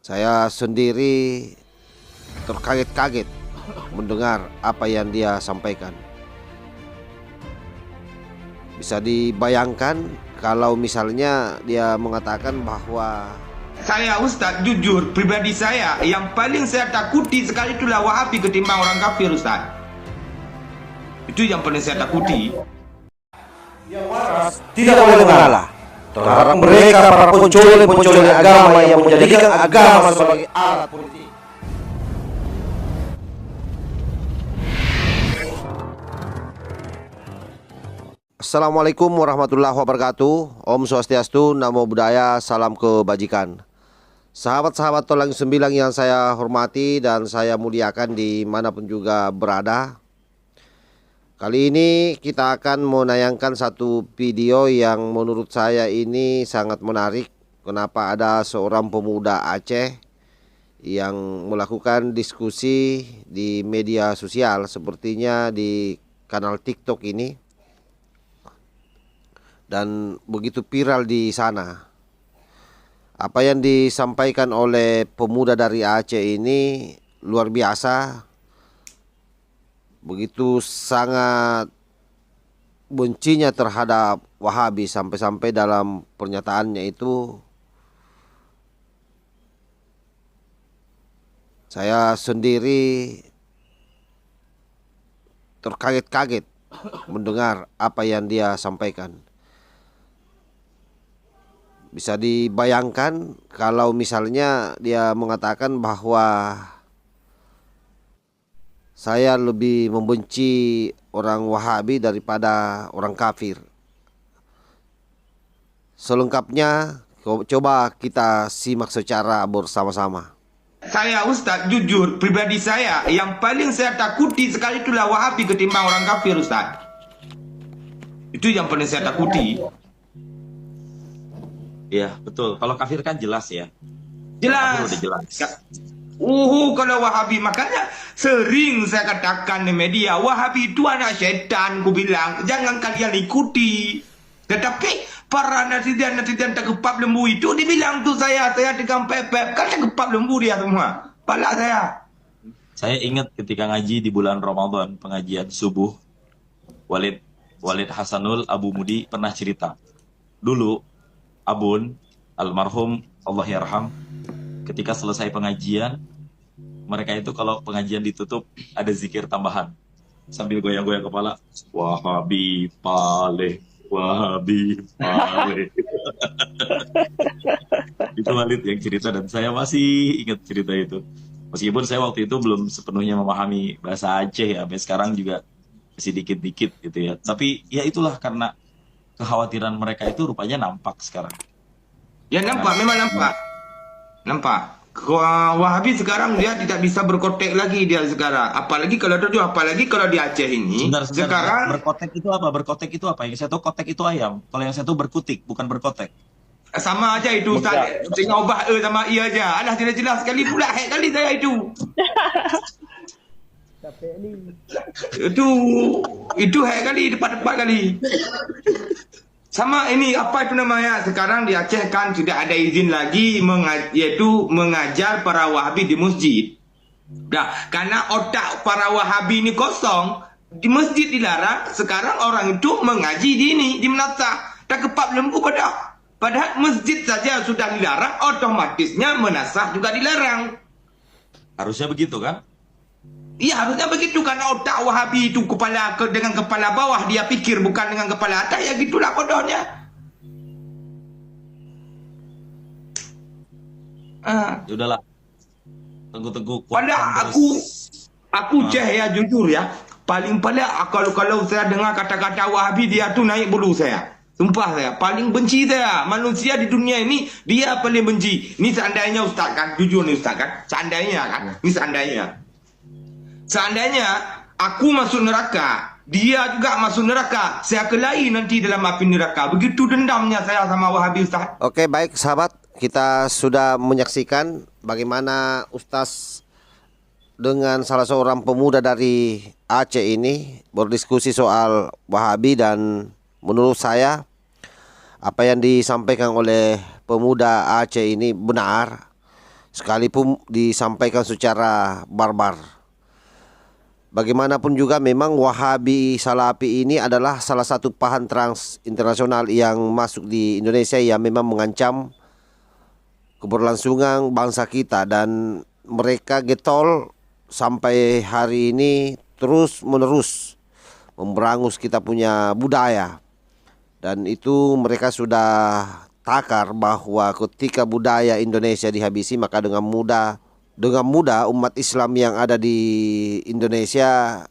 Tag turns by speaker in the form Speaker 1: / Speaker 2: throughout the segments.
Speaker 1: Saya sendiri terkaget-kaget mendengar apa yang dia sampaikan. Bisa dibayangkan kalau misalnya dia mengatakan bahwa
Speaker 2: Saya Ustaz, jujur, pribadi saya yang paling saya takuti sekali itulah Wahabi ketimbang orang kafir, Ustaz. Itu yang paling saya takuti.
Speaker 1: tidak boleh mengalah terhadap mereka para pencuri agama yang menjadikan agama sebagai alat politik. Assalamualaikum warahmatullahi wabarakatuh. Om Swastiastu, Namo Buddhaya, salam kebajikan. Sahabat-sahabat Tolang Sembilang yang saya hormati dan saya muliakan dimanapun juga berada. Kali ini kita akan menayangkan satu video yang menurut saya ini sangat menarik. Kenapa ada seorang pemuda Aceh yang melakukan diskusi di media sosial, sepertinya di kanal TikTok ini, dan begitu viral di sana. Apa yang disampaikan oleh pemuda dari Aceh ini luar biasa. Begitu sangat bencinya terhadap Wahabi, sampai-sampai dalam pernyataannya itu saya sendiri terkaget-kaget mendengar apa yang dia sampaikan. Bisa dibayangkan kalau misalnya dia mengatakan bahwa saya lebih membenci orang Wahabi daripada orang kafir. Selengkapnya coba kita simak secara bersama-sama.
Speaker 2: Saya Ustaz, jujur, pribadi saya yang paling saya takuti sekali itulah Wahabi ketimbang orang kafir, Ustaz. Itu yang paling saya takuti.
Speaker 3: Iya, betul. Kalau kafir kan jelas ya.
Speaker 2: Jelas.
Speaker 3: Kafir udah jelas.
Speaker 2: Kalau Wahabi, makanya sering saya katakan di media, Wahabi itu anak setan, ku bilang, jangan kalian ikuti. Tetapi para netizen terkepap lembu itu dibilang tuh saya tegang pepep, kan terkepap lembu dia semua. Pala saya.
Speaker 3: Saya ingat ketika ngaji di bulan Ramadan, pengajian subuh, Walid Hasanul Abu Mudi pernah cerita. Dulu Abun, almarhum, Allah yarham, ketika selesai pengajian, mereka itu kalau pengajian ditutup, ada zikir tambahan. Sambil goyang-goyang kepala, Wahabi Paleh, Wahabi Paleh. Itu Walid yang cerita dan saya masih ingat cerita itu. Meskipun saya waktu itu belum sepenuhnya memahami bahasa Aceh ya, sampai sekarang juga masih dikit-dikit gitu ya. Tapi ya itulah karena kekhawatiran mereka itu rupanya nampak sekarang.
Speaker 2: Ya nampak, memang nampak. Nampak. Wahabi sekarang dia tidak bisa berkotek lagi dia sekarang. Apalagi kalau di Aceh ini.
Speaker 3: Sebentar.
Speaker 2: Sekarang
Speaker 3: Berkotek itu apa? Berkotek itu apa? Yang saya tahu kotek itu ayam. Kalau yang saya tahu berkutik, bukan berkotek.
Speaker 2: sama aja itu Ustaz. Tengah ubah sama ia aja. Alah tidak jelas sekali pula hek kali saya itu. Itu hek kali depan-depan kali. Sama ini apa itu namanya? Sekarang di Aceh kan tidak ada izin lagi yaitu mengajar para Wahabi di masjid. Nah, karena otak para Wahabi ini kosong, di masjid dilarang, sekarang orang itu mengaji di menasah. Tak kepap lembu padahal masjid saja sudah dilarang, otomatisnya menasah juga dilarang.
Speaker 3: Harusnya begitu kan?
Speaker 2: Iya harusnya begitu, karena otak Wahabi itu dengan kepala bawah dia pikir, bukan dengan kepala atas, ya gitulah bodohnya.
Speaker 3: Ya udahlah. Tunggu
Speaker 2: Padahal aku ya jujur ya, paling kalau saya dengar kata-kata Wahabi dia tuh naik bulu saya. Sumpah saya paling benci saya manusia di dunia ini, dia paling benci. Ini seandainya Ustaz kan, jujur nih Ustaz kan, seandainya aku masuk neraka, dia juga masuk neraka, saya kelahi nanti dalam api neraka. Begitu dendamnya saya sama Wahabi, Ustaz.
Speaker 1: Oke, baik sahabat, kita sudah menyaksikan bagaimana Ustaz dengan salah seorang pemuda dari Aceh ini berdiskusi soal Wahabi, dan menurut saya apa yang disampaikan oleh pemuda Aceh ini benar. sekalipun disampaikan secara barbar. Bagaimanapun juga memang Wahabi Salafi ini adalah salah satu paham trans internasional yang masuk di Indonesia yang memang mengancam keberlangsungan bangsa kita, dan mereka getol sampai hari ini terus menerus memberangus kita punya budaya. Dan itu mereka sudah takar bahwa ketika budaya Indonesia dihabisi, maka dengan mudah umat Islam yang ada di Indonesia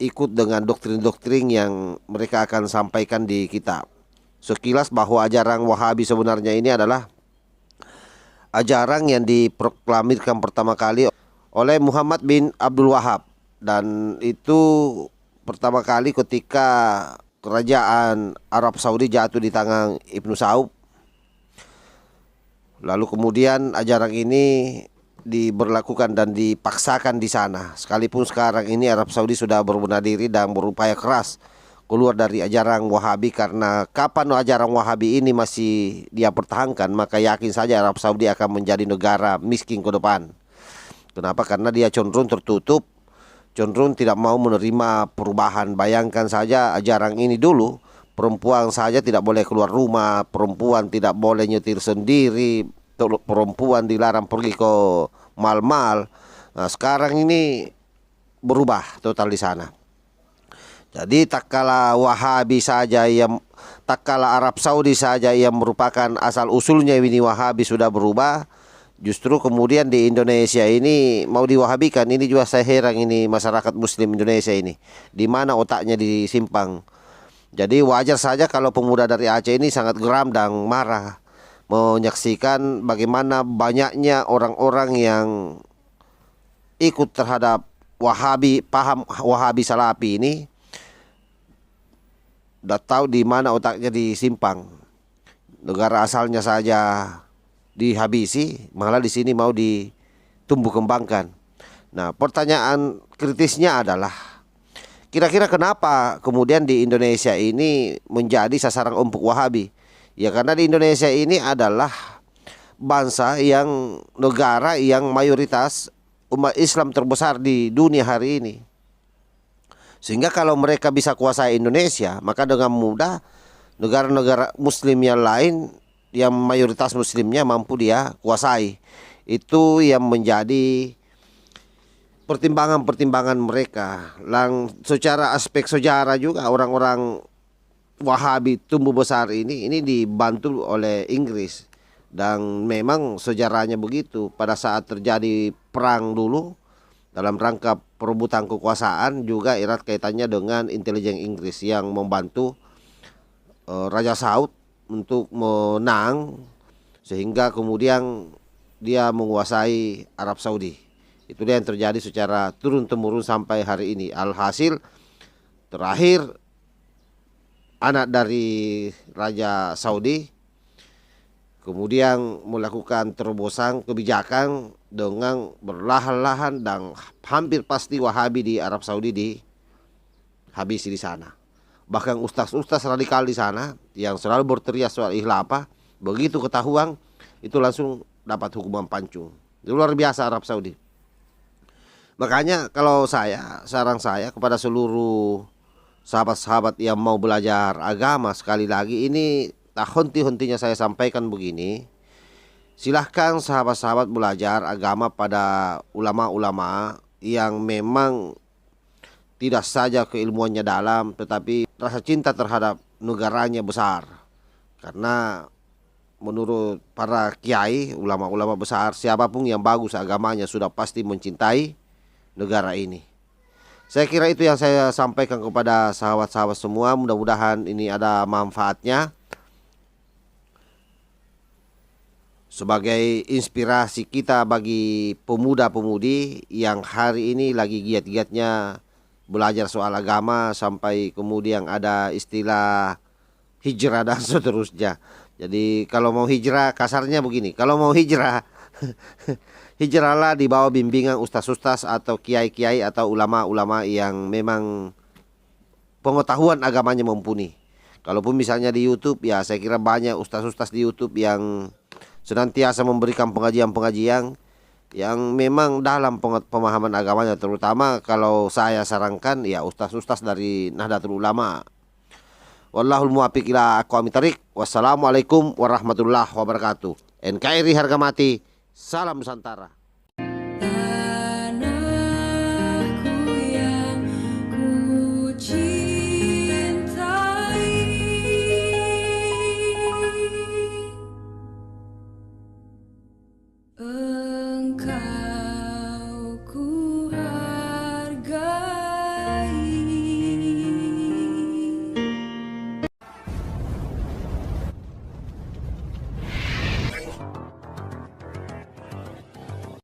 Speaker 1: ikut dengan doktrin-doktrin yang mereka akan sampaikan di kitab. Sekilas bahwa ajaran Wahabi sebenarnya ini adalah ajaran yang diproklamirkan pertama kali oleh Muhammad bin Abdul Wahab, dan itu pertama kali ketika kerajaan Arab Saudi jatuh di tangan Ibnu Saud. Lalu kemudian ajaran ini diberlakukan dan dipaksakan di sana. Sekalipun sekarang ini Arab Saudi sudah berbenah diri dan berupaya keras keluar dari ajaran Wahabi, karena kapan ajaran Wahabi ini masih dia pertahankan, maka yakin saja Arab Saudi akan menjadi negara miskin ke depan. Kenapa? Karena dia cenderung tertutup, cenderung tidak mau menerima perubahan. Bayangkan saja ajaran ini dulu, perempuan saja tidak boleh keluar rumah, perempuan tidak boleh nyetir sendiri, perempuan dilarang pergi ke mal-mal. Nah, sekarang ini berubah total di sana. Jadi tak kala Wahabi saja yang, tak kala Arab Saudi saja yang merupakan asal usulnya ini Wahabi sudah berubah, justru kemudian di Indonesia ini mau diwahabikan. Ini juga saya heran, ini masyarakat Muslim Indonesia ini di mana otaknya disimpang. Jadi wajar saja kalau pemuda dari Aceh ini sangat geram dan marah menyaksikan bagaimana banyaknya orang-orang yang ikut terhadap Wahabi, paham Wahabi Salafi ini. Udah tahu di mana otaknya disimpang. Negara asalnya saja dihabisi, malah di sini mau ditumbuh kembangkan. Nah, pertanyaan kritisnya adalah kira-kira kenapa kemudian di Indonesia ini menjadi sasaran empuk Wahabi? Ya karena di Indonesia ini adalah bangsa yang, negara yang mayoritas umat Islam terbesar di dunia hari ini. Sehingga kalau mereka bisa kuasai Indonesia, maka dengan mudah negara-negara Muslim yang lain yang mayoritas Muslimnya mampu dia kuasai. Itu yang menjadi pertimbangan-pertimbangan mereka. Secara aspek sejarah juga orang-orang Wahabi tumbuh besar ini dibantu oleh Inggris, dan memang sejarahnya begitu. Pada saat terjadi perang dulu dalam rangka perebutan kekuasaan juga erat kaitannya dengan intelijen Inggris yang membantu Raja Saud untuk menang, sehingga kemudian dia menguasai Arab Saudi. Itu yang terjadi secara turun-temurun sampai hari ini. Alhasil terakhir anak dari Raja Saudi kemudian melakukan terobosan kebijakan dengan berlahan-lahan, dan hampir pasti Wahabi di Arab Saudi dihabisi di sana. Bahkan ustaz-ustaz radikal di sana yang selalu berteriak soal khilafah, begitu ketahuan itu langsung dapat hukuman pancung. Itu luar biasa Arab Saudi. Makanya kalau saran saya kepada seluruh sahabat-sahabat yang mau belajar agama, sekali lagi ini tak henti-hentinya saya sampaikan begini. Silahkan sahabat-sahabat belajar agama pada ulama-ulama yang memang tidak saja keilmuannya dalam, tetapi rasa cinta terhadap negaranya besar. Karena menurut para kiai, ulama-ulama besar, siapapun yang bagus agamanya sudah pasti mencintai negara ini. Saya kira itu yang saya sampaikan kepada sahabat-sahabat semua. Mudah-mudahan ini ada manfaatnya sebagai inspirasi kita bagi pemuda-pemudi yang hari ini lagi giat-giatnya belajar soal agama, sampai kemudian ada istilah hijrah dan seterusnya. Jadi kalau mau hijrah, kasarnya begini, kalau mau hijrah hijrahlah di bawah bimbingan ustaz-ustaz atau kiai-kiai atau ulama-ulama yang memang pengetahuan agamanya mumpuni. Kalaupun misalnya di YouTube, ya saya kira banyak ustaz-ustaz di YouTube yang senantiasa memberikan pengajian-pengajian yang memang dalam pemahaman agamanya, terutama kalau saya sarankan ya ustaz-ustaz dari Nahdlatul Ulama. Wallahul muwaffiq ila aqwamit thariq. Wassalamualaikum warahmatullahi wabarakatuh. NKRI harga mati. Salam Nusantara.